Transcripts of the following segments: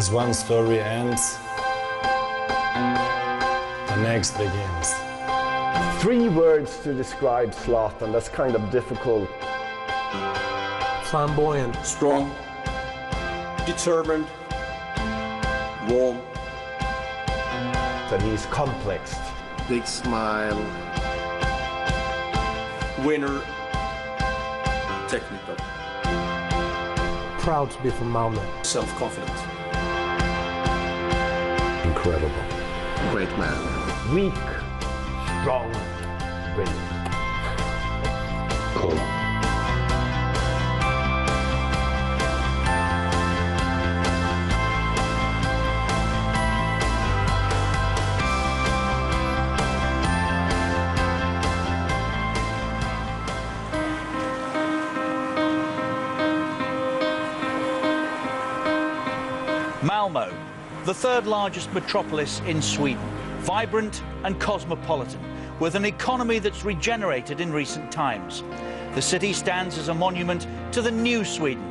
As one story ends, the next begins. 3 words to describe Zlatan, that's kind of difficult. Flamboyant. Strong. Determined. Warm. That he's complex. Big smile. Winner. Technical. Proud to be from Malmö. Self-confident. Incredible. Great man. Weak, strong, brilliant. Cool. Malmö, the third largest metropolis in Sweden, vibrant and cosmopolitan, with an economy that's regenerated in recent times. The city stands as a monument to the new Sweden.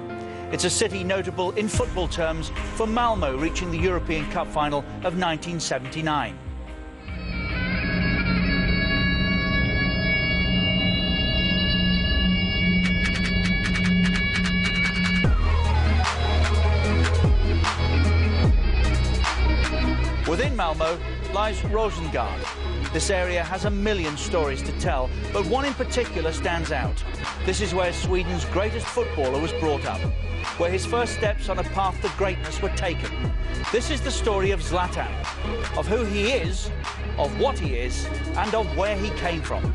It's a city notable in football terms for Malmö reaching the European Cup final of 1979. Within Malmö lies Rosengård. This area has a million stories to tell, but one in particular stands out. This is where Sweden's greatest footballer was brought up, where his first steps on a path to greatness were taken. This is the story of Zlatan, of who he is, of what he is, and of where he came from.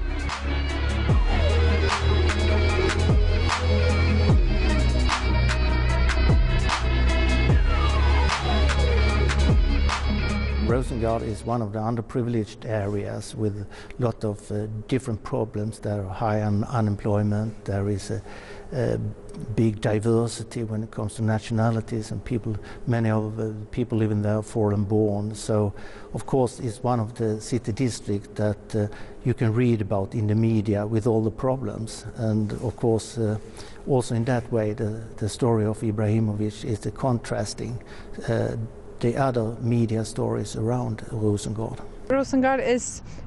Rosengård is one of the underprivileged areas with a lot of different problems. There are high unemployment, there is a big diversity when it comes to nationalities, and many of the people living there are foreign born. So of course it's one of the city districts that you can read about in the media with all the problems. And of course also in that way the story of Ibrahimovic is the contrasting the other media stories around Rosengård. Rosengård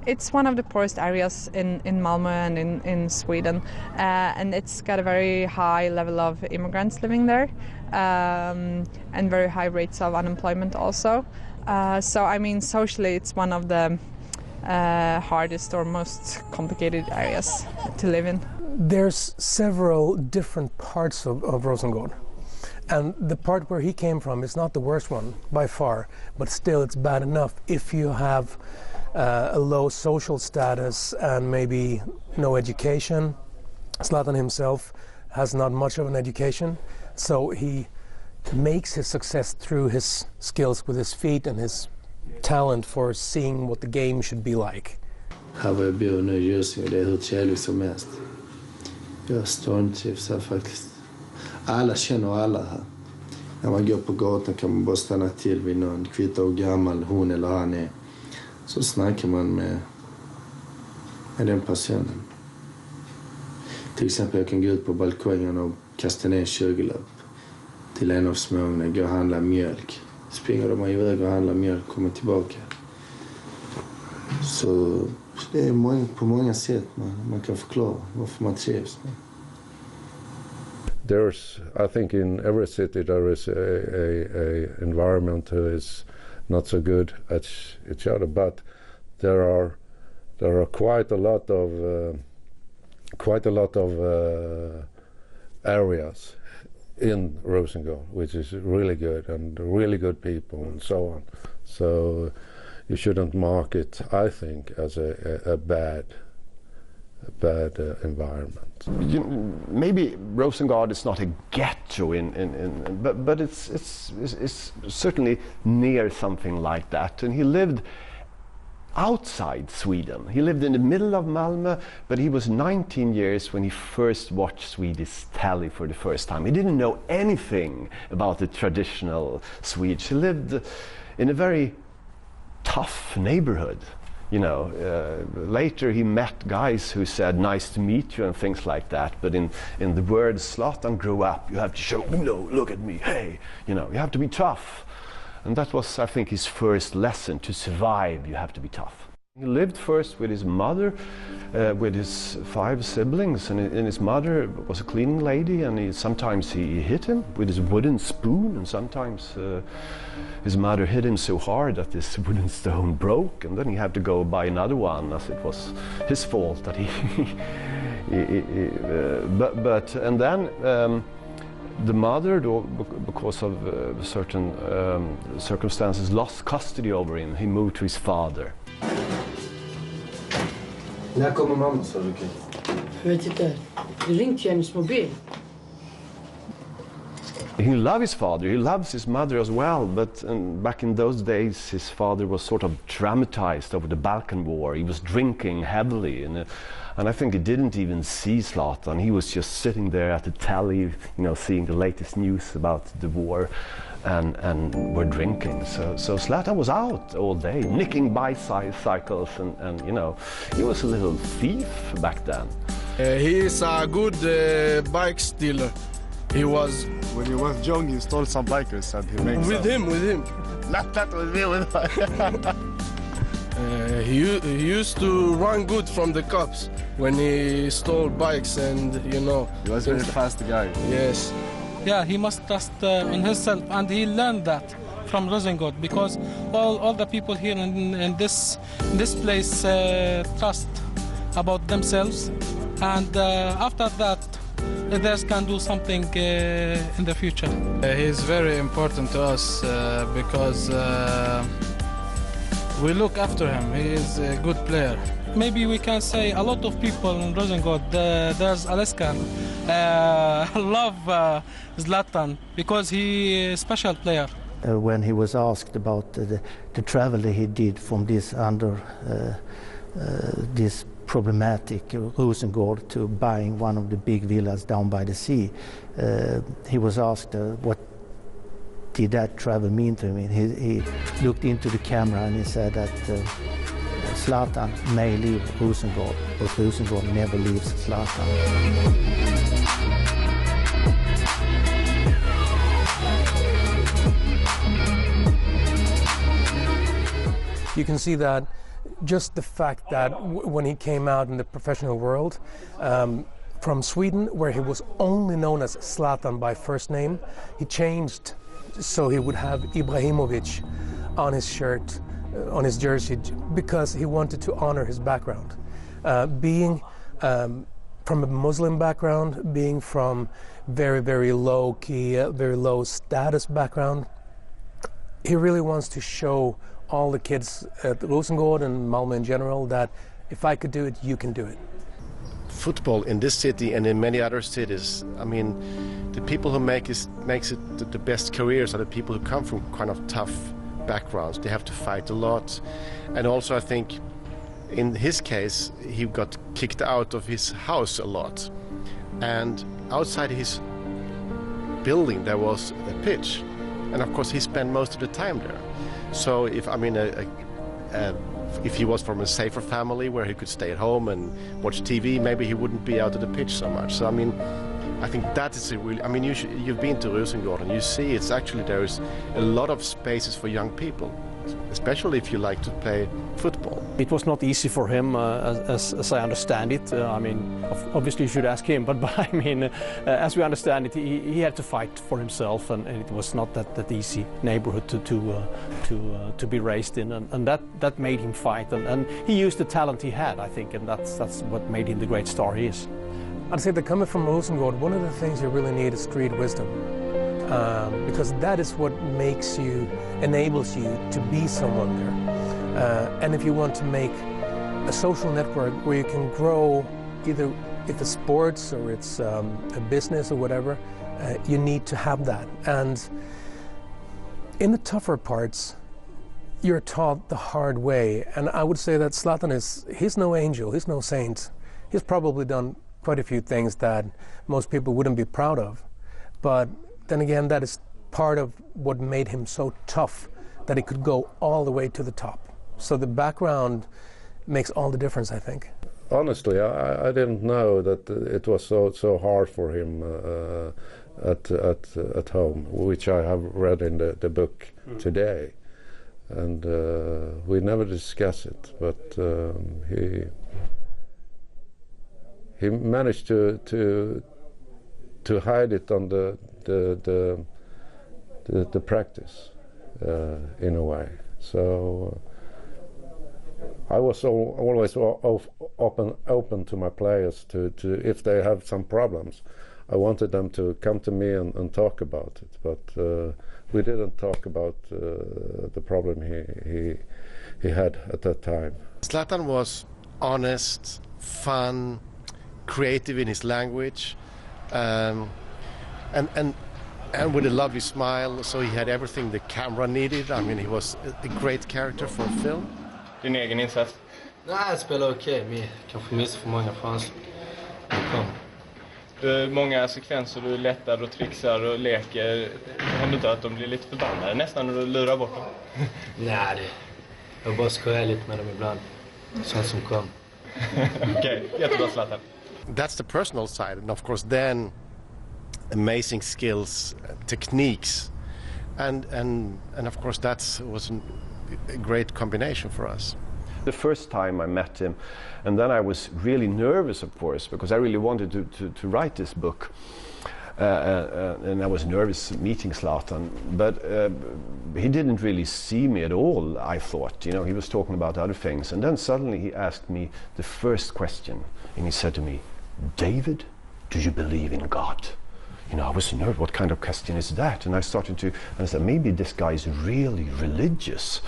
it's one of the poorest areas in Malmö and in Sweden, and it's got a very high level of immigrants living there, and very high rates of unemployment also. So I mean, socially it's one of the hardest or most complicated areas to live in. There's several different parts of Rosengård. And the part where he came from is not the worst one by far, but still it's bad enough if you have a low social status and maybe no education. Zlatan himself has not much of an education, so he makes his success through his skills with his feet and his talent for seeing what the game should be like. Här var jag bor nu just nu, det är hur trevligt som helst. Jag stormtrivs här faktiskt. Alla känner alla här. När man går på gatan kan man bara stanna till vid någon, kvittar hur gammal hon eller han är. Så snackar man med den personen. Till exempel jag kan gå ut på balkongen och kasta ner en 20-lapp till en av småungarna, gå och handla mjölk. Springer de iväg och handlar mjölk, kommer tillbaka. Så det är på många sätt man kan förklara varför man trivs med. I think in every city there is a environment who is not so good at each other, but there are quite a lot of areas in Rosengård which is really good and really good people and so on. So you shouldn't mark it, I think, as a bad environment. Maybe Rosengård is not a ghetto but it's certainly near something like that. And he lived outside Sweden. He lived in the middle of Malmö, but he was 19 years when he first watched Swedish telly for the first time. He didn't know anything about the traditional Swedes. He lived in a very tough neighborhood. You know, later he met guys who said, nice to meet you and things like that. But in the words Zlatan grew up, you have to show, no, look at me, hey, you know, you have to be tough. And that was, I think, his first lesson. To survive, you have to be tough. He lived first with his mother, with his 5 siblings, and his mother was a cleaning lady, and sometimes he hit him with his wooden spoon, and sometimes his mother hit him so hard that this wooden stone broke, and then he had to go buy another one, as it was his fault that and then the mother, because of certain circumstances, lost custody over him. He moved to his father. När kommer mamma, sa du? Jag vet inte. Du ringde till hennes mobil. He loved his father, he loves his mother as well, but back in those days his father was sort of traumatized over the Balkan War. He was drinking heavily, and I think he didn't even see Zlatan. He was just sitting there at the telly, you know, seeing the latest news about the war, and were drinking. So Zlatan was out all day, nicking bicycles, and you know, he was a little thief back then. He is a good bike stealer. He was. When he was young, he stole some bikers and he makes with him. Not that with me, with he used to run good from the cops when he stole bikes, and you know. He was a very fast guy. Yes. Yeah, he must trust on himself, and he learned that from Rosengård, because all the people here in this place trust about themselves, and after that others can do something in the future. He's very important to us because we look after him. He is a good player. Maybe we can say a lot of people in Rosengård, there's Alaska, love Zlatan because he is a special player. When he was asked about the travel he did from this this problematic Rosengård to buying one of the big villas down by the sea, he was asked what did that travel mean to him. He looked into the camera and he said that Zlatan may leave Rosengård, but Rosengård never leaves Zlatan. You can see that just the fact that when he came out in the professional world, from Sweden, where he was only known as Zlatan by first name, he changed so he would have Ibrahimovic on his shirt, on his jersey, because he wanted to honor his background. Being from a Muslim background, being from very, very low-key, very low-status background, he really wants to show all the kids at Rosengård and Malmö in general that if I could do it, you can do it. Football in this city and in many other cities, I mean, the people who makes it the best careers are the people who come from kind of tough backgrounds. They have to fight a lot. And also I think in his case, he got kicked out of his house a lot. And outside his building there was a pitch. And of course he spent most of the time there. So if he was from a safer family where he could stay at home and watch TV, maybe he wouldn't be out of the pitch so much. So I mean, I think that is a really, I mean, you've been to Rosengård and you see it's actually there's a lot of spaces for young people, especially if you like to play football. It was not easy for him, as I understand it. I mean, obviously you should ask him, but I mean, as we understand it, he had to fight for himself, and it was not that easy neighborhood to be raised in, and that made him fight, and he used the talent he had, I think, and that's what made him the great star he is. I'd say that coming from Rosengård, one of the things you really need is street wisdom. Because that is what enables you to be someone there. And if you want to make a social network where you can grow, either if it's sports or it's a business or whatever, you need to have that. And in the tougher parts, you're taught the hard way. And I would say that Zlatan he's no angel, he's no saint. He's probably done quite a few things that most people wouldn't be proud of. But then again, that is part of what made him so tough, that he could go all the way to the top. So the background makes all the difference, I think. Honestly, I didn't know that it was so hard for him at home, which I have read in the book. today, and we never discuss it. But he managed to hide it on the practice in a way. So I was always open to my players to if they have some problems. I wanted them to come to me and talk about it, but we didn't talk about the problem he had at that time. Zlatan was honest, fun, creative in his language, and with a lovely smile. So he had everything the camera needed. I mean, he was a great character for a film. Din egen insats? Nej, jag spelar okej. Men kanske miss för många chanser. Många sekvenser du lättar och trixar och leker. Händer inte att de blir lite förbannade nästan när du lurar bort dem? Nej, jag bara skojar lite med dem ibland. Sånt som kom. Okay, jättebra Zlatan. That's the personal side, and of course then amazing skills, techniques, and of course that was a great combination for us. The first time I met him, and then I was really nervous, of course, because I really wanted to write this book, and I was nervous meeting Zlatan, but he didn't really see me at all, I thought. You know, he was talking about other things, and then suddenly he asked me the first question, and he said to me, "David, do you believe in God?" You know, I was nervous. What kind of question is that? And I started to, and I said, maybe this guy is really religious,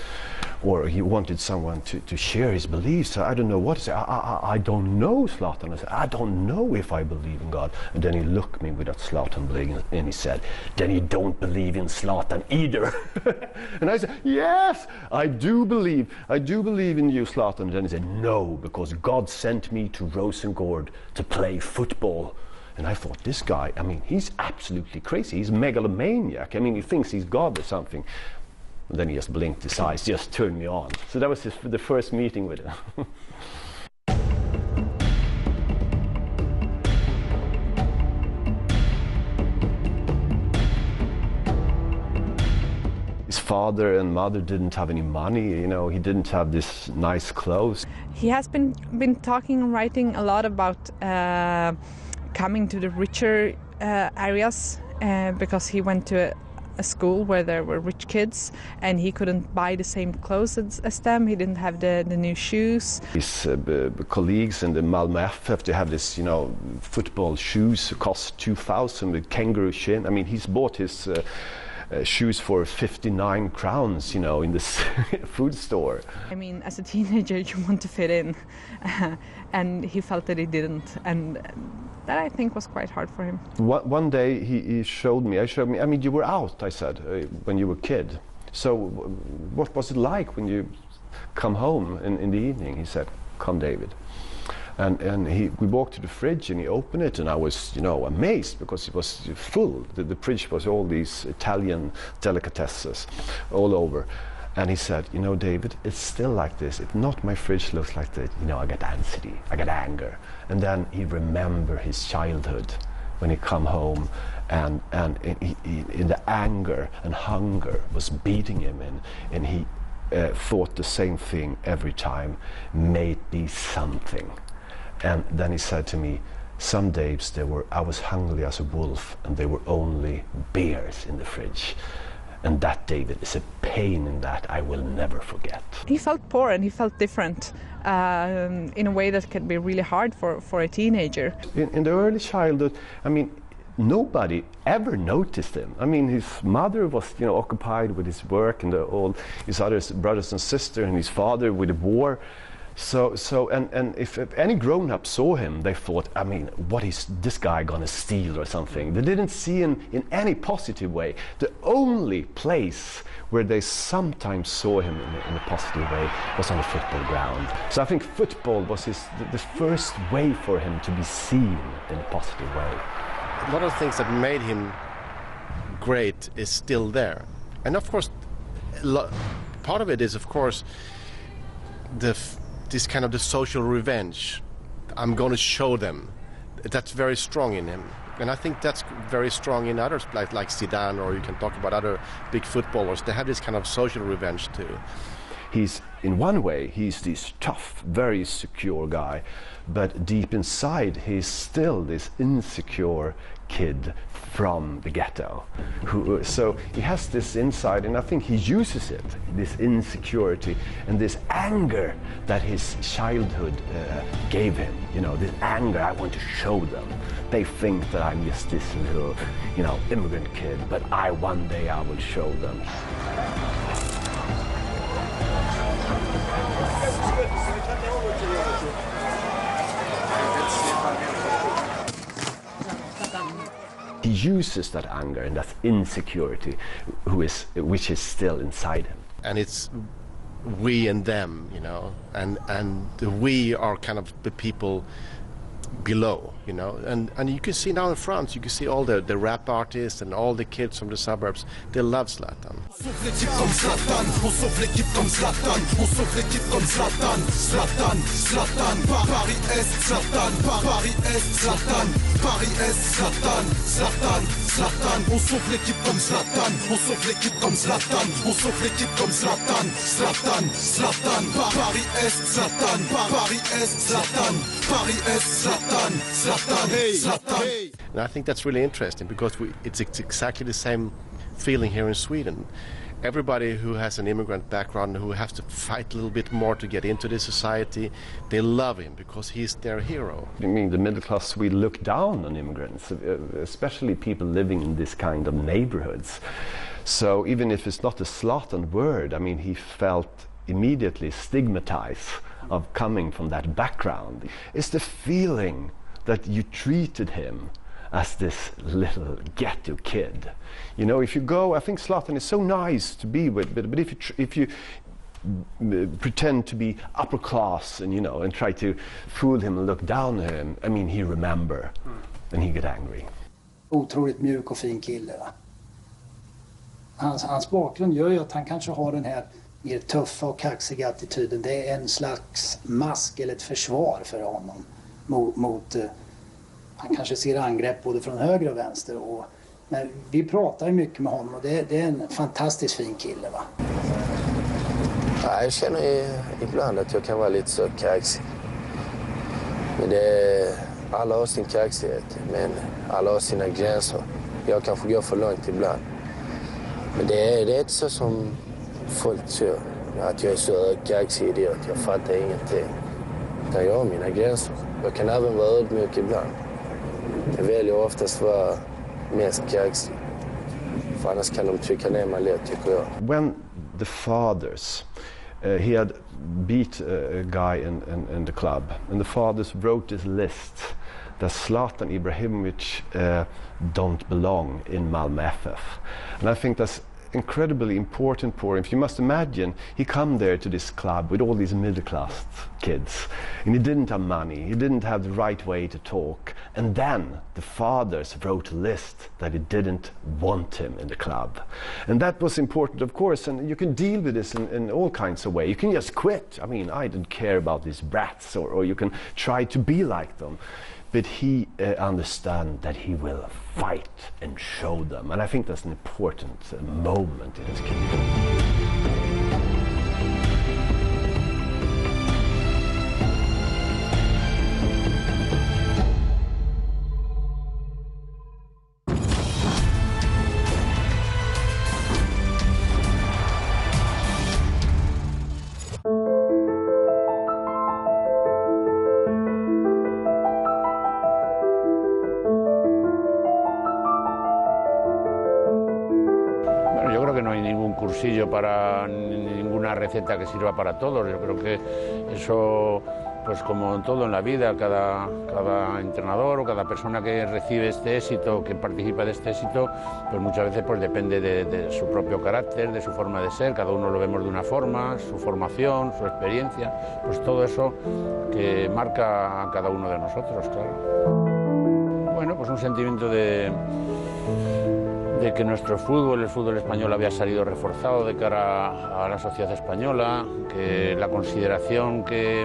or he wanted someone to share his beliefs. I don't know what to say. I don't know, Zlatan. I said, I don't know if I believe in God. And then he looked at me with that Zlatan bling, and he said, then you don't believe in Zlatan either. And I said, yes, I do believe in you, Zlatan. And then he said, no, because God sent me to Rosengård to play football. And I thought, this guy, I mean, he's absolutely crazy. He's a megalomaniac. I mean, he thinks he's God or something. And then he just blinked his eyes, just turned me on. So that was the first meeting with him. His father and mother didn't have any money, you know, he didn't have this nice clothes. He has been talking and writing a lot about coming to the richer areas because he went to a school where there were rich kids and he couldn't buy the same clothes as them. He didn't have the new shoes. His colleagues in the Malmö FF, they have this, you know, football shoes cost 2,000 with kangaroo shin. I mean, he's bought his shoes for 59 crowns, you know, in this food store. I mean, as a teenager, you want to fit in, and he felt that he didn't, and that I think was quite hard for him. One day he showed me, I mean, you were out, I said, when you were a kid. So what was it like when you come home in the evening? He said, come, David. And we walked to the fridge and he opened it, and I was, you know, amazed because it was full. The fridge was all these Italian delicatesses all over. And he said, you know, David, it's still like this. If not my fridge looks like that, you know, I get anxiety, I get anger. And then he remembered his childhood when he come home, and in the anger and hunger was beating him, and he thought the same thing every time, may it be something. And then he said to me, some days I was hungry as a wolf and there were only beers in the fridge. And that, David, is a pain in that I will never forget. He felt poor and he felt different in a way that can be really hard for a teenager. In the early childhood, I mean, nobody ever noticed him. I mean, his mother was, you know, occupied with his work, and all his other brothers and sisters, and his father with the war. So if any grown-up saw him, they thought, I mean, what is this guy gonna steal or something? They didn't see him in any positive way. The only place where they sometimes saw him in a positive way was on the football ground. So I think football was the first way for him to be seen in a positive way. A lot of things that made him great is still there. And of course, part of it is, of course, this kind of the social revenge. I'm going to show them. That's very strong in him. And I think that's very strong in others, like Zidane, or you can talk about other big footballers. They have this kind of social revenge too. He's, in one way, he's this tough, very secure guy, but deep inside he's still this insecure kid from the ghetto. So he has this inside, and I think he uses it, this insecurity and this anger that his childhood gave him. You know, this anger, I want to show them. They think that I'm just this little, you know, immigrant kid, but one day I will show them. He uses that anger and that insecurity, which is still inside him. And it's we and them, you know, and we are kind of the people below, you know, and you can see now in France, you can see all the rap artists and all the kids from the suburbs, they love Zlatan. And I think that's really interesting because it's exactly the same feeling here in Sweden. Everybody who has an immigrant background, who has to fight a little bit more to get into this society, they love him because he's their hero. I mean, the middle class, we look down on immigrants, especially people living in this kind of neighborhoods. So even if it's not a Zlatan word, I mean, he felt immediately stigmatized of coming from that background. It's the feeling that you treated him as this little ghetto kid. You know, if you go, I think Zlatan is so nice to be with, but if you pretend to be upper class and, you know, and try to fool him and look down on him, I mean, he remember and he get angry. Otroligt mjuk och fin kille, va? Hans bakgrund gör ju att han kanske har den här mer tuffa och kaxiga attityden. Det är en slags mask eller ett försvar för honom mot han kanske ser angrepp både från höger och vänster. Men vi pratar ju mycket med honom och det är en fantastiskt fin kille, va? Ja, jag känner ibland att jag kan vara lite så kaxig. Men alla har sin kaxighet, men alla har sina gränser. Jag kanske går för långt ibland. Men det är inte så som folk tror, att jag är så kaxig idiot, jag fattar ingenting. Utan jag har mina gränser. Jag kan även vara ödmjuk ibland. Jag väljer oftast vara mest kaxig. För annars kan de trycka ner mig lätt, tycker jag. When the fathers, he had beat a guy in the club, and the fathers wrote this list that Zlatan Ibrahimovic don't belong in Malmö FF. And I think that's incredibly important for him. If you must imagine, he come there to this club with all these middle-class kids, and he didn't have money, he didn't have the right way to talk, and then the fathers wrote a list that he didn't want him in the club. And that was important, of course, and you can deal with this in all kinds of ways. You can just quit. I mean, I don't care about these brats, or you can try to be like them. But he understands that he will fight and show them. And I think that's an important moment in his career. Para ninguna receta que sirva para todos. Yo creo que eso, pues como en todo en la vida, cada entrenador o cada persona que recibe este éxito, que participa de este éxito, pues muchas veces pues depende de su propio carácter, de su forma de ser. Cada uno lo vemos de una forma, su formación, su experiencia, pues todo eso que marca a cada uno de nosotros, claro. Bueno, pues un sentimiento de que nuestro fútbol, el fútbol español, había salido reforzado de cara a la sociedad española, que la consideración que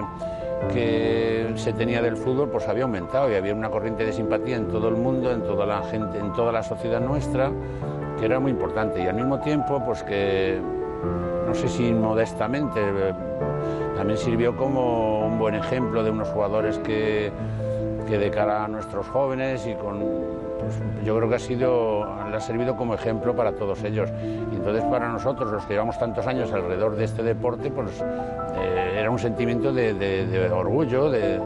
que se tenía del fútbol pues había aumentado y había una corriente de simpatía en todo el mundo, en toda la gente, en toda la sociedad nuestra, que era muy importante. Y al mismo tiempo, pues que, no sé si modestamente, también sirvió como un buen ejemplo de unos jugadores que de cara a nuestros jóvenes y con, pues, yo creo que le ha servido como ejemplo para todos ellos. Y entonces para nosotros, los que llevamos tantos años alrededor de este deporte, pues era un sentimiento de orgullo, de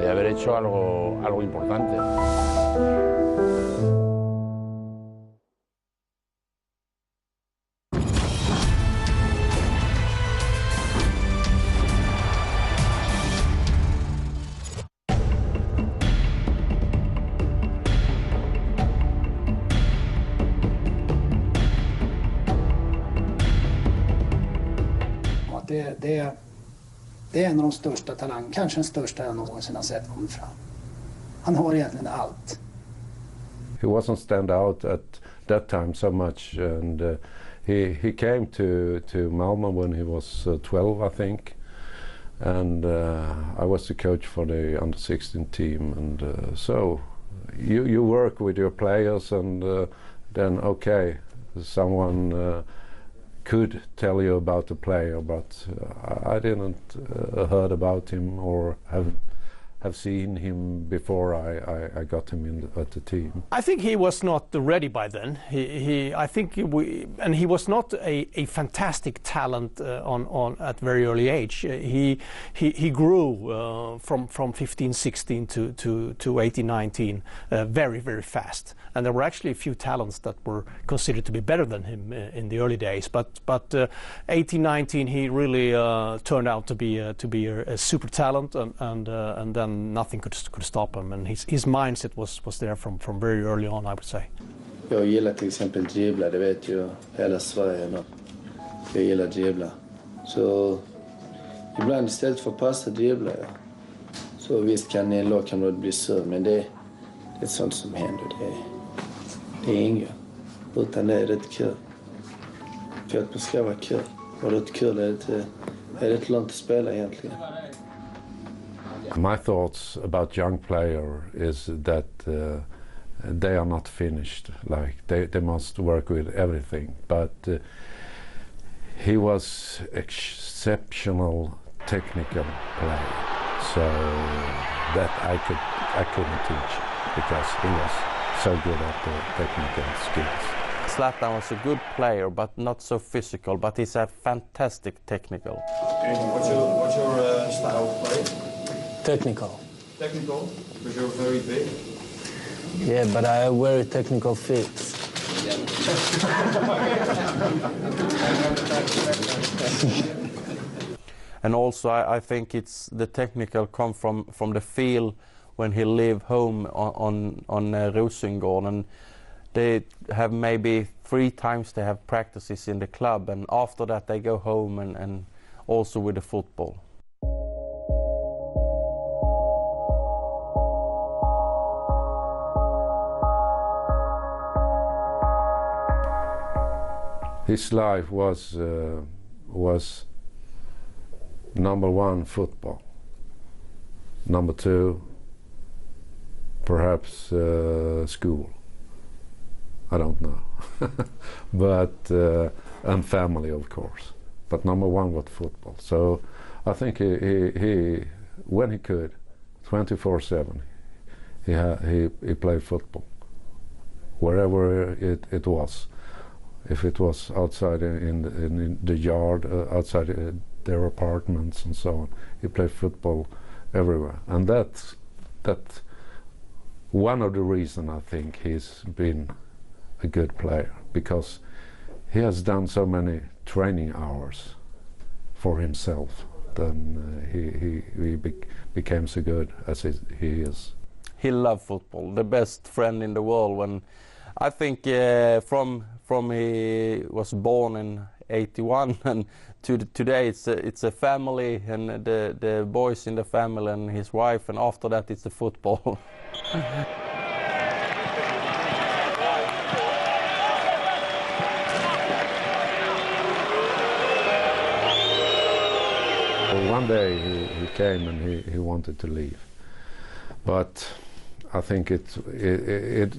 haber hecho algo importante. Det är en av de största talang, kanske den största jag någonsin har sett komma fram. Han har egentligen allt. He wasn't stand out at that time so much, and he came to Malmö when he was 12, I think, and I was the coach for the under-16 team, and so you work with your players, and then okay, someone could tell you about the player, but I didn't heard about him or have seen him before I got him at the team. I think he was not ready by then. He was not a fantastic talent at very early age. He grew from 15, 16 to 18, 19 very, very fast. And there were actually a few talents that were considered to be better than him in the early days. But 18, 19, he really turned out to be a super talent, and then nothing could stop him. And his mindset was there from very early on, I would say. Jag gillar till exempel dribbla, det vet ju hela Sverige. Jag gillar dribbla. Så ibland istället för att passa dribblar jag. Så visst kan en lagkamrat bli sur, men det är sånt som händer. Det är inget. Utan det är rätt kul. För att man ska vara kul. Och rätt kul är det långt att spela egentligen. My thoughts about young player is that they are not finished. Like they must work with everything. But he was exceptional technical player, so that I couldn't teach because he was so good at the technical skills. Zlatan was a good player, but not so physical. But he's a fantastic technical. Okay, what's your style of play? Technical. Technical, because you're very big. Yeah, but I have very technical feet. And also, I think it's the technical come from the feel when he live home on Rosengård, and they have maybe 3 times they have practices in the club, and after that they go home and also with the football. His life was number 1 football, number 2 perhaps school. I don't know, but and family of course. But number 1 was football. So I think he when he could, 24/7, he played football wherever it was. If it was outside in the yard, outside their apartments and so on, he played football everywhere. And that's one of the reasons I think he's been a good player, because he has done so many training hours for himself. Then he became so good as he is. He loved football, the best friend in the world. When I think from he was born in 81 and to today it's a family, and the boys in the family and his wife, and after that it's the football. One day he came and he wanted to leave, but I think it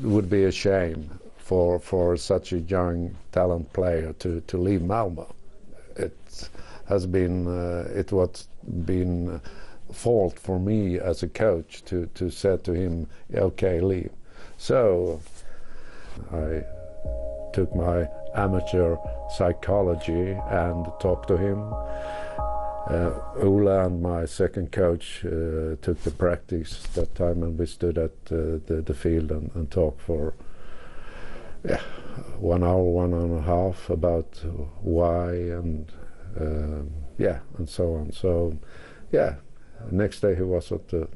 would be a shame for such a young talent player to leave Malmö. It has been it was been fault for me as a coach to say to him, okay, leave. So I took my amateur psychology and talked to him. Ola and my second coach took the practice that time, and we stood at the field and talked for 1 hour, 1.5 about why and and so on. So next day he was at the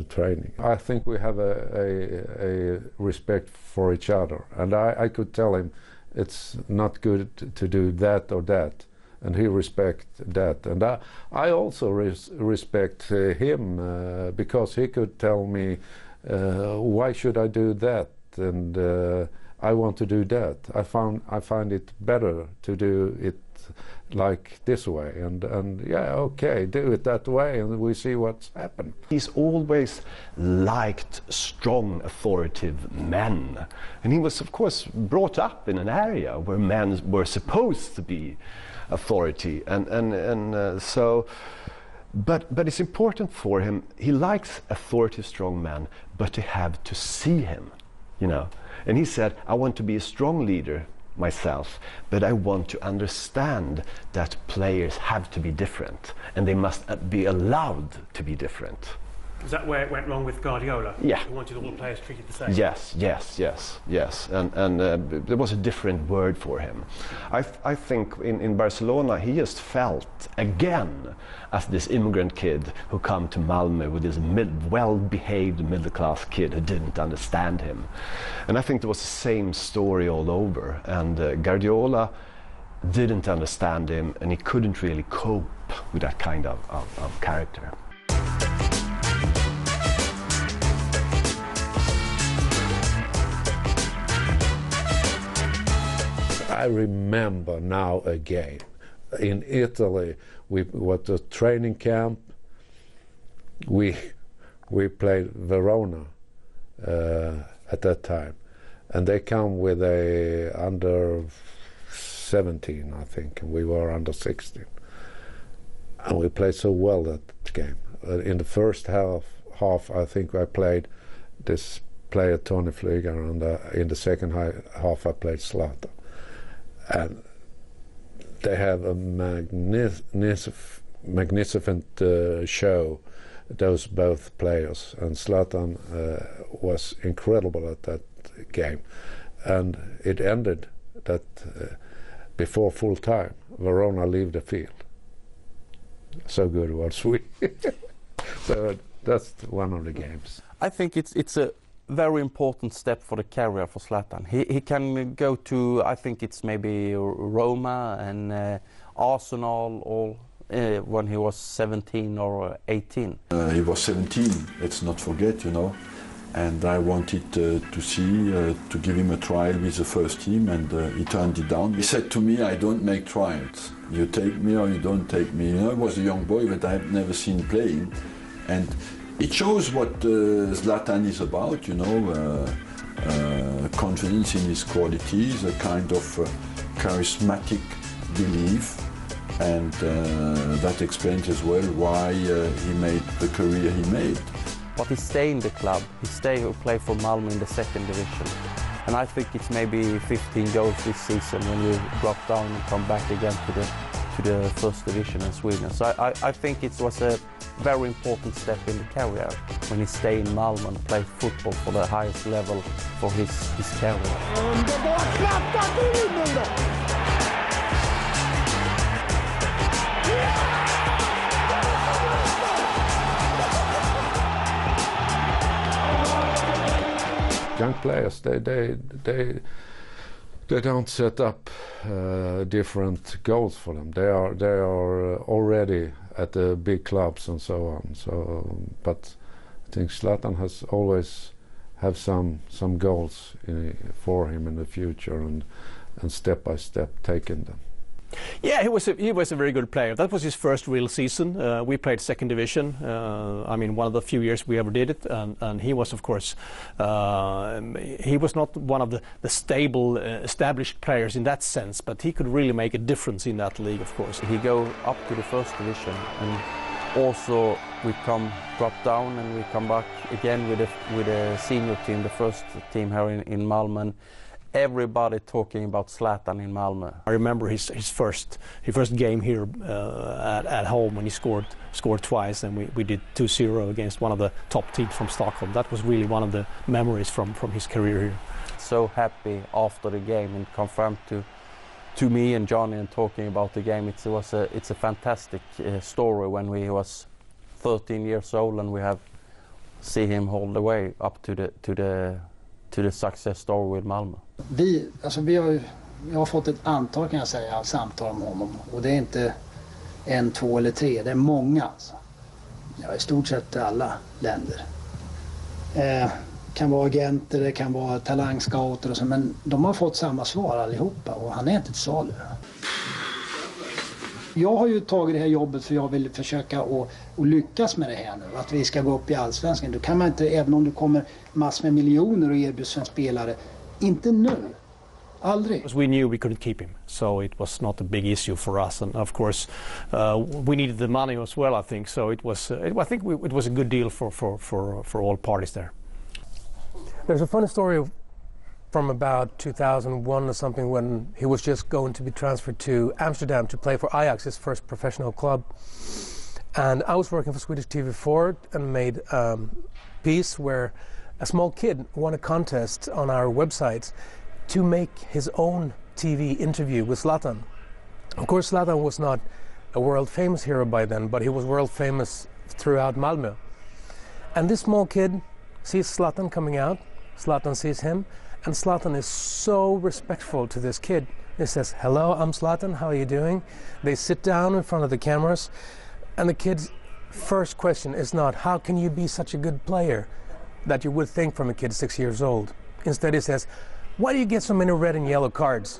training. I think we have a respect for each other, and I could tell him it's not good to do that or that, and he respect that, and I also respect him because he could tell me why should I do that, and I want to do that. I find it better to do it like this way, and okay, do it that way, and we see what's happened. He's always liked strong, authoritative men, and he was, of course, brought up in an area where men were supposed to be authority, so. But it's important for him. He likes authoritative, strong men, but to have to see him, And he said, I want to be a strong leader myself, but I want to understand that players have to be different, and they must be allowed to be different. Is that where it went wrong with Guardiola? Yeah. He wanted all the players treated the same? Yes. And there was a different word for him. I think in Barcelona he just felt again as this immigrant kid who come to Malmö with this well-behaved middle-class kid who didn't understand him. And I think there was the same story all over. And Guardiola didn't understand him, and he couldn't really cope with that kind of character. I remember now a game in Italy. We was a training camp. We played Verona at that time, and they come with a under 17, I think, and we were under 16, and we played so well that game. In the first half, I think I played this player Tony Flyger, and in the second half I played Zlatan. And they have a magnificent show, those both players. And Zlatan was incredible at that game. And it ended that before full time, Verona leave the field. So good was we. So that's one of the games. I think it's a very important step for the career for Zlatan. He can go to, I think it's maybe Roma and Arsenal, all when he was 17 or 18. He was 17, let's not forget, and I wanted to give him a trial with the first team, and he turned it down. He said to me, I don't make trials. You take me or you don't take me. I was a young boy, but I've never seen playing. And it shows what Zlatan is about, confidence in his qualities, a kind of charismatic belief, and that explains as well why he made the career he made. But he stayed in the club. He play for Malmö in the second division. And I think it's maybe 15 goals this season when you drop down and come back again to the first division in Sweden. So I think it was a very important step in the career when he stayed in Malmö and played football for the highest level for his career. Young players, they don't set up different goals for them. They are already at the big clubs and so on. So, but I think Zlatan has always have some goals for him in the future, and step by step taken them. Yeah, he was a very good player. That was his first real season. We played second division. I mean, one of the few years we ever did it, and he was, of course, he was not one of the stable, established players in that sense, but he could really make a difference in that league, of course. He go up to the first division, and also we drop down, and we come back again with a senior team, the first team here in Malmö. And everybody talking about Zlatan in Malmö. I remember his first game here at home when he scored twice, and we did 2-0 against one of the top teams from Stockholm. That was really one of the memories from his career here. So happy after the game and confirmed to me and Johnny and talking about the game. It's a fantastic story when we was 13 years old and we have see him all the way up to the success story with Malmö. Jag har fått ett antal, kan jag säga, samtal om honom, och det är inte 1, 2 eller 3, det är många alltså. Ja, i stort sett alla länder. Kan vara agenter, det kan vara talangscouter och så, men de har fått samma svar allihopa, och han är inte till salu. Jag har ju tagit det här jobbet för jag vill försöka att lyckas med det här nu. Att vi ska gå upp i allsvenskan. Då kan man inte, även om det kommer massor med miljoner och erbjuds en spelare, inte nu. Aldrig. We knew we couldn't keep him, so it was not a big issue for us. And of course, we needed the money as well, I think. So it was a good deal for all parties there. There's a funny story from about 2001 or something, when he was just going to be transferred to Amsterdam to play for Ajax, his first professional club. And I was working for Swedish TV4 and made a piece where a small kid won a contest on our website to make his own TV interview with Zlatan. Of course, Zlatan was not a world famous hero by then, but he was world famous throughout Malmö. And this small kid sees Zlatan coming out, Zlatan sees him, and Zlatan is so respectful to this kid. He says, "Hello, I'm Zlatan, how are you doing?" They sit down in front of the cameras, and the kid's first question is not, "How can you be such a good player?" that you would think from a kid 6 years old. Instead he says, "Why do you get so many red and yellow cards?"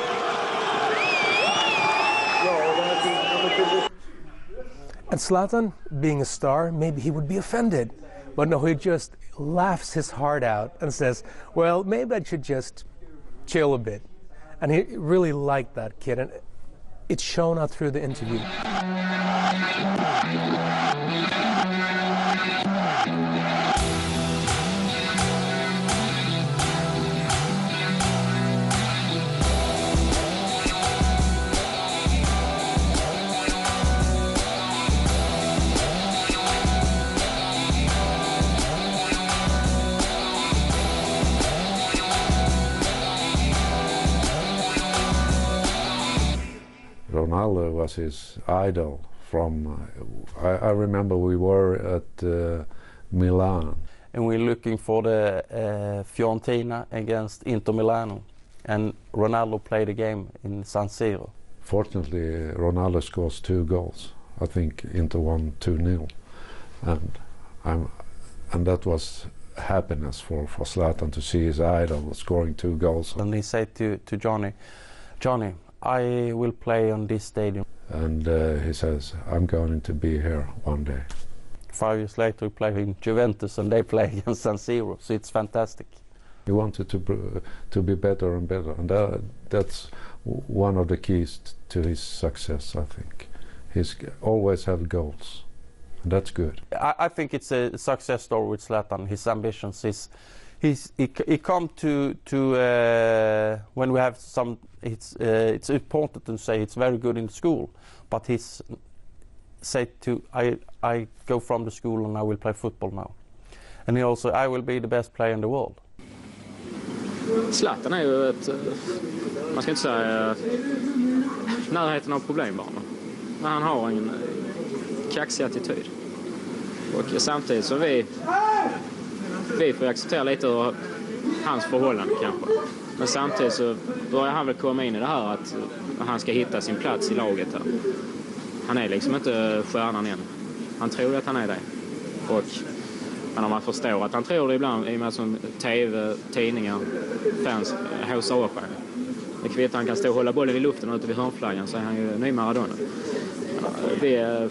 And Zlatan, being a star, maybe he would be offended. But no, he just laughs his heart out and says, "Well, maybe I should just chill a bit." And he really liked that kid, and it's shown out through the interview. Ronaldo was his idol from, I remember we were at Milan. And we're looking for the Fiorentina against Inter Milano. And Ronaldo played a game in San Siro. Fortunately, Ronaldo scores 2 goals. I think Inter won 2-0. And that was happiness for Zlatan to see his idol scoring 2 goals. And he said to Johnny, "Johnny, I will play on this stadium." And he says, "I'm going to be here one day." 5 years later we play in Juventus and they play against San Siro, so it's fantastic. He wanted to be better and better, and that's one of the keys to his success, I think. He's always have goals, and that's good. I think it's a success story with Zlatan. His ambitions, he come to when we have some. It's important to say it's very good in school, but he's said to I go from the school and I will play football now, and he also I will be the best player in the world. Zlatan är ju ett, man ska inte säga närheten av problembarn, men han har en kaxig attityd, och samtidigt så vi får acceptera lite av hans förhållande kanske. Men samtidigt så börjar han väl komma in i det här att han ska hitta sin plats i laget här. Han är liksom inte stjärnan än. Han tror att han är det. Men om man förstår att han tror det ibland, i och med som tv, tidningar, fans, haussar upp. Det kvitt han kan stå och hålla bollen i luften och ute vid hörnflaggan så är han ju ny Maradona. Vi är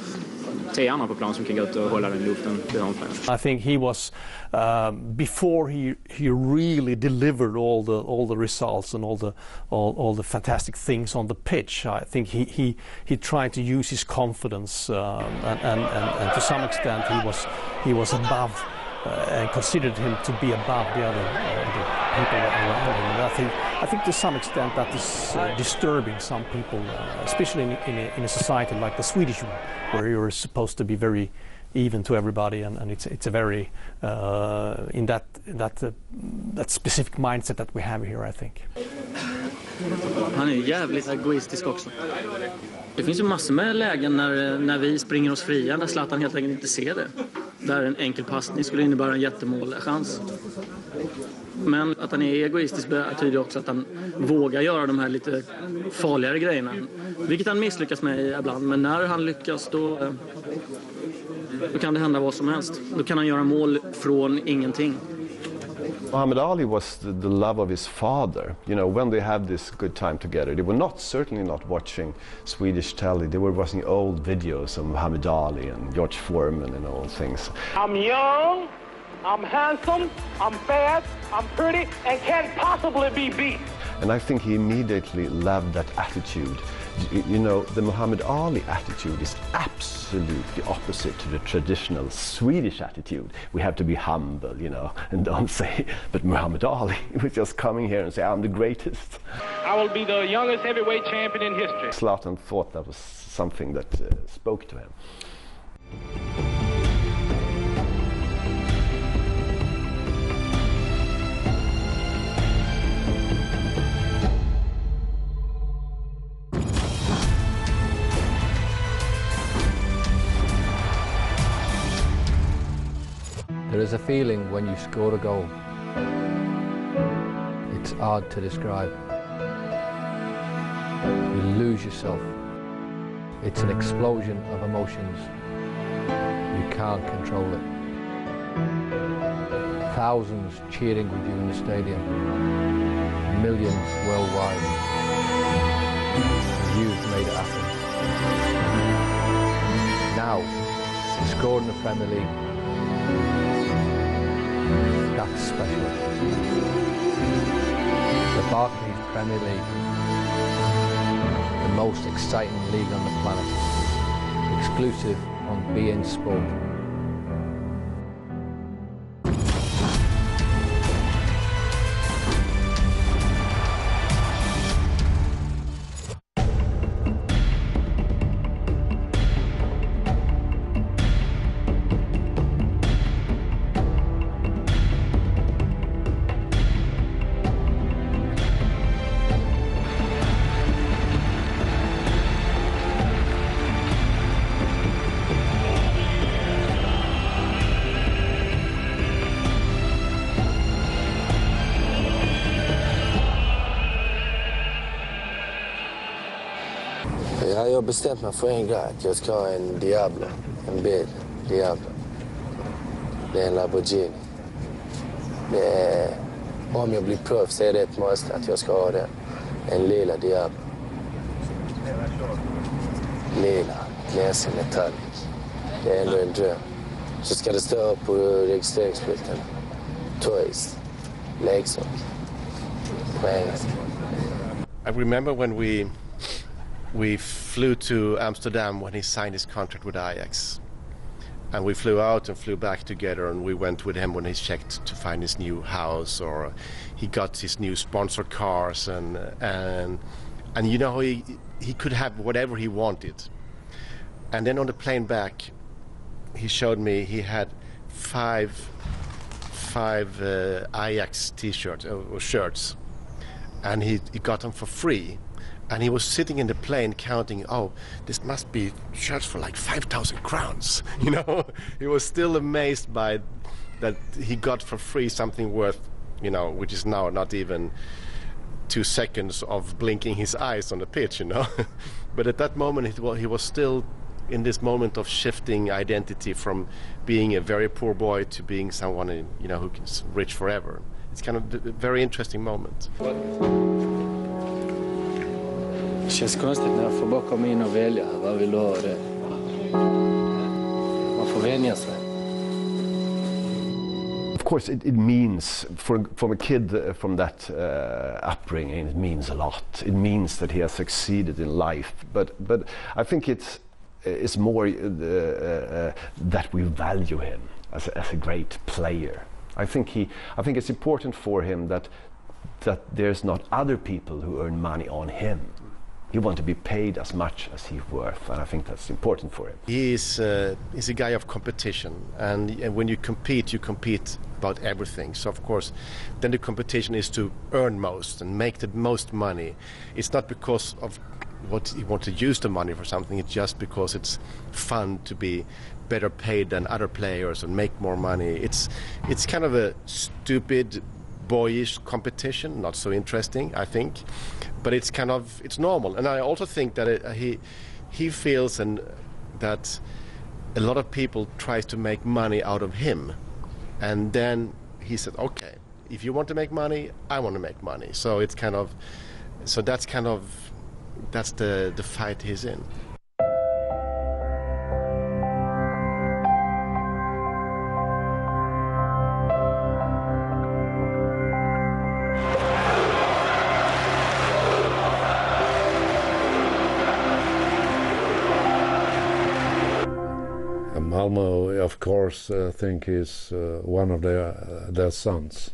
10 andra på plan som kan gå ut och hålla den i luften vid hörnflaggan. I think he was before he really delivered all the results and all the fantastic things on the pitch. I think he tried to use his confidence and to some extent he was above and considered him to be above the other the people around him. And I think to some extent that is disturbing some people, especially in a society like the Swedish one, where you're supposed to be very even to everybody, and it's a very in that specific mindset that we have here, I think. Han är jävligt egoistisk också. Det finns ju massor med lägen när vi springer oss fria där Zlatan helt enkelt inte ser det. Där en enkel passning skulle innebära en jättemålchans. Men att han är egoistisk betyder också att han vågar göra de här lite farligare grejerna. Vilket han misslyckas med ibland, men när han lyckas då kan det hända vad som helst. Då kan han göra mål från ingenting. Muhammad Ali was the love of his father. You know, when they had this good time together, they were certainly not watching Swedish telly. They were watching old videos of Muhammad Ali and George Foreman and all things. I'm young, I'm handsome, I'm fast, I'm pretty, and can't possibly be beat. And I think he immediately loved that attitude. You know, the Muhammad Ali attitude is absolutely opposite to the traditional Swedish attitude. We have to be humble, you know, and don't say, but Muhammad Ali was just coming here and say, I'm the greatest. I will be the youngest heavyweight champion in history. Zlatan thought that was something that spoke to him. There is a feeling when you score a goal. It's hard to describe. You lose yourself. It's an explosion of emotions. You can't control it. Thousands cheering with you in the stadium. Millions worldwide. You've made it happen. Now, scored in the Premier League. That's special. The Barclays Premier League, the most exciting league on the planet, exclusive on BeIN Sport. Jag har bestämt mig för en grej, att jag ska ha en Diablo, en bil, Diablo. Det är en Lamborghini. Det är, om jag blir proffs är det ett måste att jag ska ha den. En lila Diablo. Lila, glänsig metallic. Det är ändå en dröm. Så ska det stå på registreringsskylten. Toys, leksak. På engelska. I remember when we flew to Amsterdam when he signed his contract with Ajax. And we flew out and flew back together, and we went with him when he checked to find his new house, or he got his new sponsored cars, and you know, he could have whatever he wanted. And then on the plane back, he showed me he had five Ajax t-shirts or shirts, and he got them for free. And he was sitting in the plane counting, oh, this must be shirts for like 5,000 crowns. You know, he was still amazed by that he got for free something worth, you know, which is now not even 2 seconds of blinking his eyes on the pitch, you know. But at that moment, he was still in this moment of shifting identity from being a very poor boy to being someone, you know, who's rich forever. It's kind of a very interesting moment. Det känns konstigt när jag får bara komma in och välja. Vad vill du ha det? Man får vänja sig. Of course, it means, from a kid from that upbringing, it means a lot. It means that he has succeeded in life. But I think it's more that we value him as a great player. I think it's important for him that there's not other people who earn money on him. He wants to be paid as much as he's worth, and I think that's important for him. He's a guy of competition, and when you compete about everything. So of course, then the competition is to earn most and make the most money. It's not because of what he wants to use the money for something. It's just because it's fun to be better paid than other players and make more money. It's kind of a stupid, boyish competition, not so interesting, I think, but it's normal. And I also think that he feels that a lot of people tries to make money out of him, and then he said, okay, if you want to make money, I want to make money. So that's the fight he's in. Malmo, of course, I think he's one of their sons,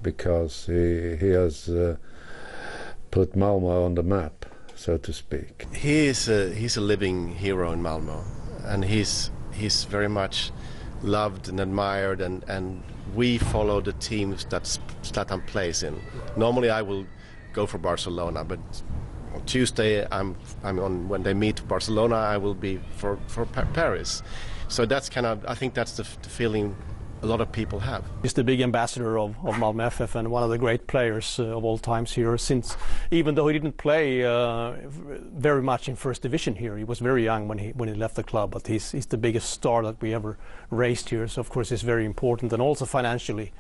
because he has put Malmo on the map, so to speak. He's a living hero in Malmo, and he's very much loved and admired, and we follow the teams that Zlatan plays in. Normally I will go for Barcelona, but on Tuesday I'm on, when they meet Barcelona, I will be for Paris. So that's I think that's the feeling a lot of people have. He's the big ambassador of Malmö FF and one of the great players of all times here, since even though he didn't play very much in first division here, he was very young when he left the club, but he's the biggest star that we ever raised here, so of course it's very important, and also financially,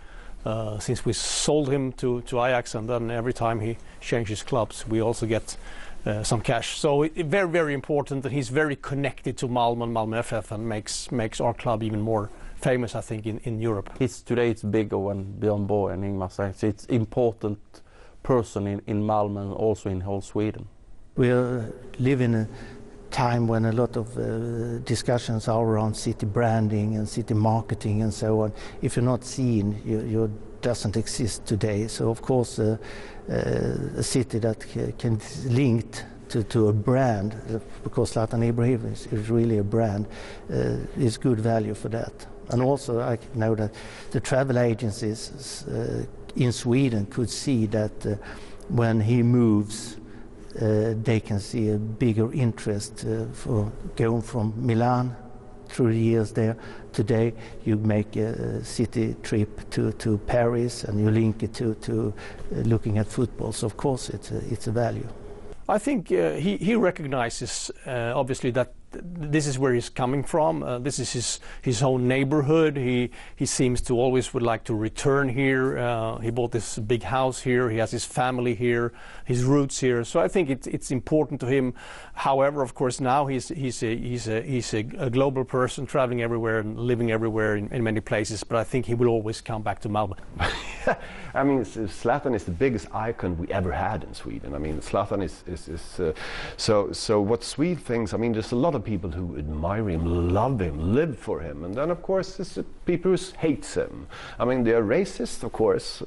since we sold him to Ajax, and then every time he changes clubs we also get some cash. So very, very important, that he's very connected to Malmö and Malmö FF, and makes our club even more famous, I think, in Europe. Today it's bigger when Björn Borg and Ingmar say it's important person in Malmö and also in whole Sweden. We live in a time when a lot of discussions are around city branding and city marketing and so on. If you're not seen, you doesn't exist today. So of course a city that can link to a brand, because Zlatan Ibrahimovic is really a brand, is good value for that. And also I know that the travel agencies in Sweden could see that when he moves, they can see a bigger interest for going from Milan through the years there. Today you make a city trip to Paris and you link it to looking at football. So of course it's a value. I think he recognizes obviously that this is where he's coming from. This is his own neighborhood. He seems to always would like to return here. He bought this big house here. He has his family here, his roots here. So I think it's important to him. However, of course, now he's a global person, traveling everywhere and living everywhere in many places. But I think he will always come back to Malmö. I mean, Zlatan is the biggest icon we ever had in Sweden. I mean, Zlatan is so what Sweden thinks. I mean, there's a lot of people who admire him, love him, live for him, and then of course there's the people who hates him. I mean, they are racist, of course,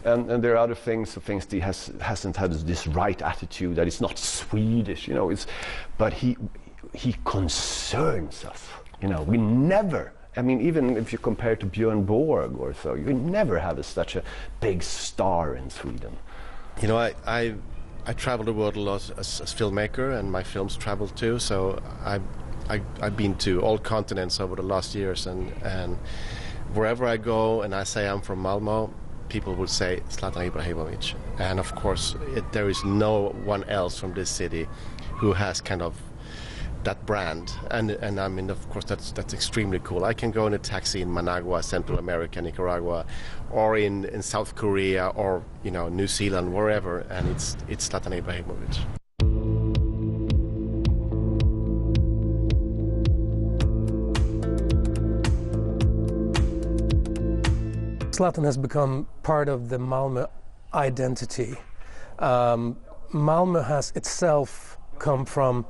and there are other things that he hasn't had this right attitude, that it's not Swedish, you know. But he concerns us, you know. We never. I mean, even if you compare to Björn Borg or so, you never have such a big star in Sweden. You know, I travel the world a lot as filmmaker, and my films travel too. So I've been to all continents over the last years, and wherever I go and I say I'm from Malmö, people will say Zlatan Ibrahimovic. And of course, there is no one else from this city who has kind of that brand, and I mean, of course, that's extremely cool. I can go in a taxi in Managua, Central America, Nicaragua, or in South Korea, or, you know, New Zealand, wherever, and it's Zlatan Ibrahimovic. Zlatan has become part of the Malmö identity. Malmö has itself come from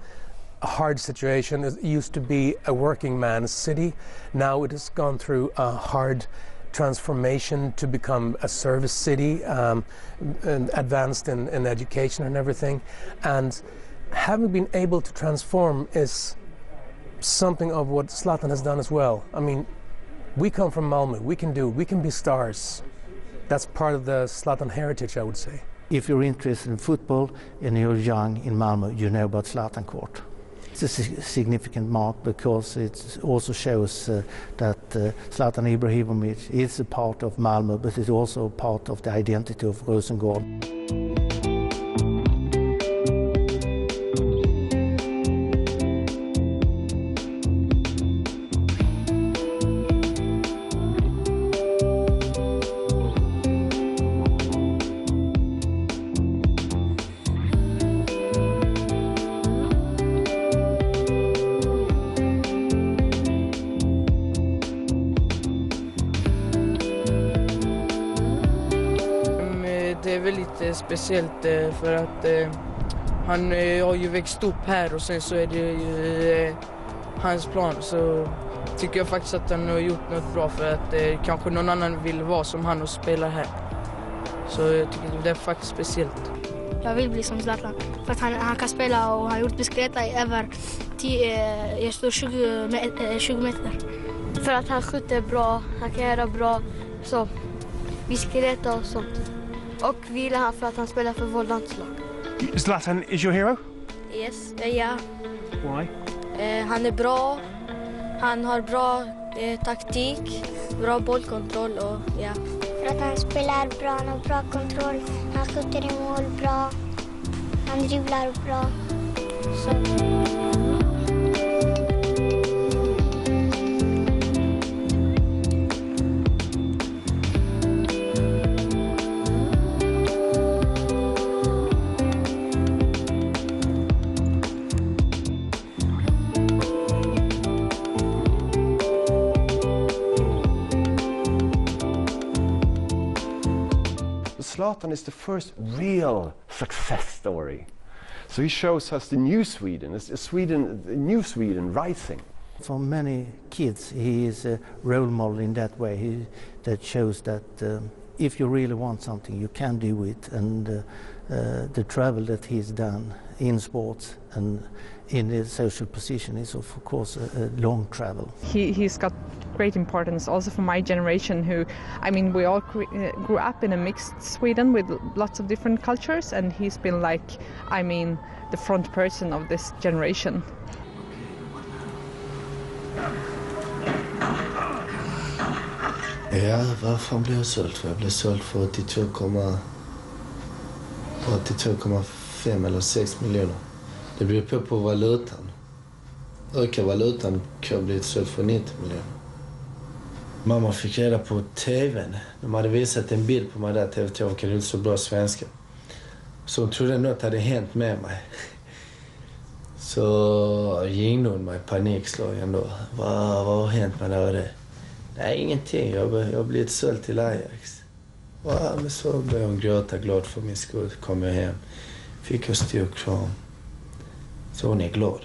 a hard situation. It used to be a working man's city. Now it has gone through a hard transformation to become a service city, and advanced in education and everything. And having been able to transform is something of what Zlatan has done as well. I mean, we come from Malmö, we can be stars. That's part of the Zlatan heritage, I would say. If you're interested in football and you're young in Malmö, you know about Zlatan Court. It's a significant mark because it also shows that Zlatan Ibrahimovic is a part of Malmö, but it's also part of the identity of Rosengård. Det är väldigt speciellt för att han har ju växt upp här och sen så är det ju hans plan, så tycker jag faktiskt att han har gjort något bra för att kanske någon annan vill vara som han och spela här. Så jag tycker det är faktiskt speciellt. Jag vill bli som Zlatan för att han kan spela och har gjort bicicleta i över 20 meter. För att han skjuter bra, han kan göra bra så bicicleta och sånt. Och vi gillar han för att han spelar för vårt landslag. Zlatan is your hero? Yes, ja. Why? Han är bra, han har bra taktik, bra bollkontroll och ja. För att han spelar bra, han har bra kontroll, han skjuter i mål bra, han dribblar bra. Så. Zlatan is the first real success story. So he shows us the new Sweden, new Sweden rising. For many kids, he is a role model in that way. That shows that if you really want something, you can do it. And the travel that he's done in sports and in his social position is, of course, a long travel. He's got great importance also for my generation who, I mean, we all grew up in a mixed Sweden with lots of different cultures, and he's been like, I mean, the front person of this generation. Ja, varför blev jag såld för? Jag blev såld för 82,5 eller 6 miljoner. Det beror på valutan. Ökar valutan kan jag bli såld för 90 miljoner. Mamma fick reda på tvn. De hade visat en bild på mig där, TV2, kan inte så bra svenska. Så hon trodde något hade hänt med mig. Så ringde hon mig i panikslag ändå. Vad har hänt med det? Nej, ingenting. Jag har blivit såld till Ajax. Ja, men så började hon gråta glad för min skull. Kom jag hem. Fick jag stor kram. Så hon är glad.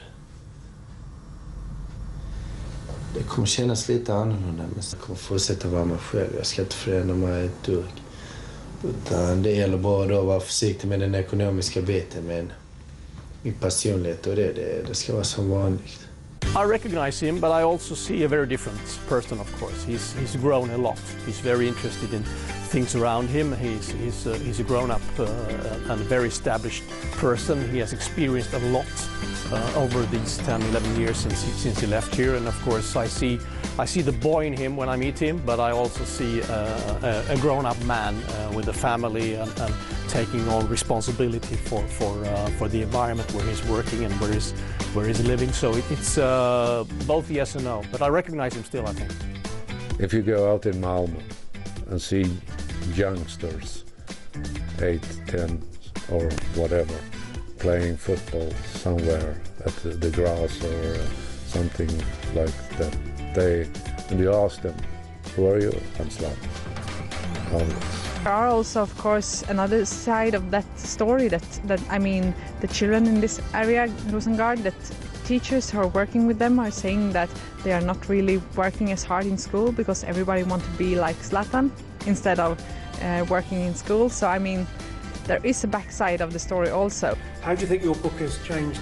Det kommer kännas lite annorlunda, men jag kommer fortsätta vara mig själv. Jag ska inte förändra mig ett dugg. Utan det gäller bara då att vara försiktig med den ekonomiska biten. Men min personlighet och det ska vara som vanligt. I recognize him, but I also see a very different person, of course. He's grown a lot. He's very interested in things around him. He's a grown-up and very established person. He has experienced a lot over these 10, 11 years since he left here. And of course, I see the boy in him when I meet him, but I also see a grown-up man with a family and taking all responsibility for the environment where he's working and where he's living. So it's both yes and no, but I recognize him still, I think. If you go out in Malmö and see youngsters, 8, 10 or whatever, playing football somewhere at the grass or something like that, and you ask them, who are you? I'm Zlatan. always. There are also, of course, another side of that story that I mean, the children in this area, Rosengård, that teachers who are working with them are saying that they are not really working as hard in school because everybody wants to be like Zlatan instead of working in school. So, I mean, there is a backside of the story also. How do you think your book has changed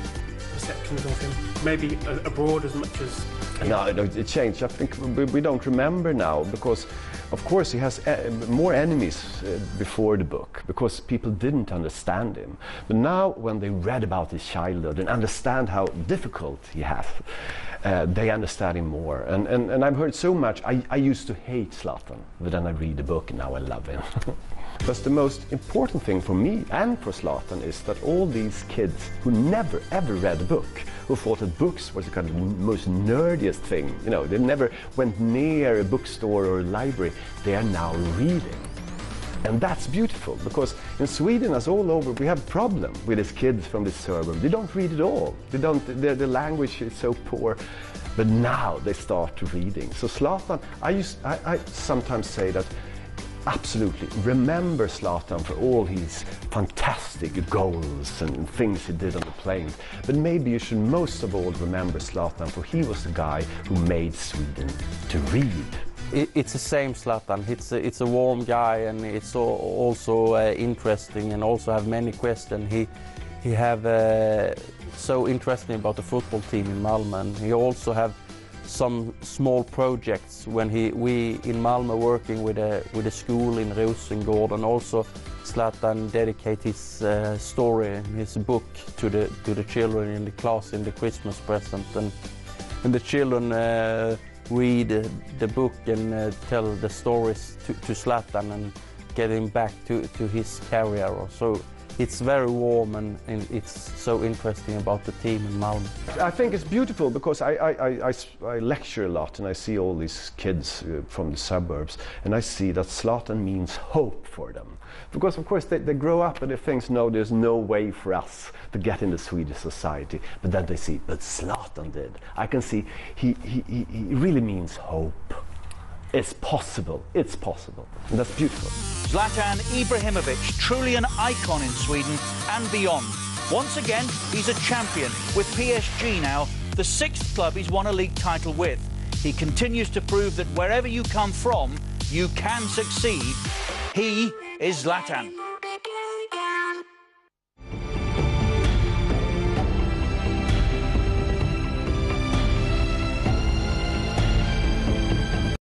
perceptions of him? Maybe abroad as much as... No, it changed. I think we don't remember now because, of course, he has more enemies before the book because people didn't understand him. But now, when they read about his childhood and understand how difficult he has, they understand him more. And I've heard so much. I used to hate Zlatan, but then I read the book and now I love him. But the most important thing for me and for Zlatan is that all these kids who never ever read a book, who thought that books was the kind of most nerdiest thing, you know, they never went near a bookstore or a library, they are now reading. And that's beautiful, because in Sweden, as all over, we have a problem with these kids from this suburb. They don't read at all. The language is so poor. But now they start reading. So Zlatan, I sometimes say that absolutely remember Zlatan for all his fantastic goals and things he did on the plains. But maybe you should most of all remember Zlatan, for he was the guy who made Sweden to read. It's the same Zlatan. It's a warm guy, and it's also interesting, and also have many questions. He have so interesting about the football team in Malmö, and he also have some small projects when we in Malmö working with a school in Rosengård, and also Zlatan dedicate his story and his book to the children in the class in the Christmas present, and the children read the book and tell the stories to Zlatan and get him back to his career. So it's very warm, and it's so interesting about the team in Malmö. I think it's beautiful because I lecture a lot, and I see all these kids from the suburbs, and I see that Zlatan means hope for them. Because of course they grow up and they think, no, there's no way for us to get into Swedish society. But then they see, but Zlatan did. I can see he really means hope. It's possible, it's possible, and that's beautiful. Zlatan Ibrahimovic, truly an icon in Sweden and beyond. Once again, he's a champion with PSG now, the 6th club he's won a league title with. He continues to prove that wherever you come from, you can succeed. He is Zlatan.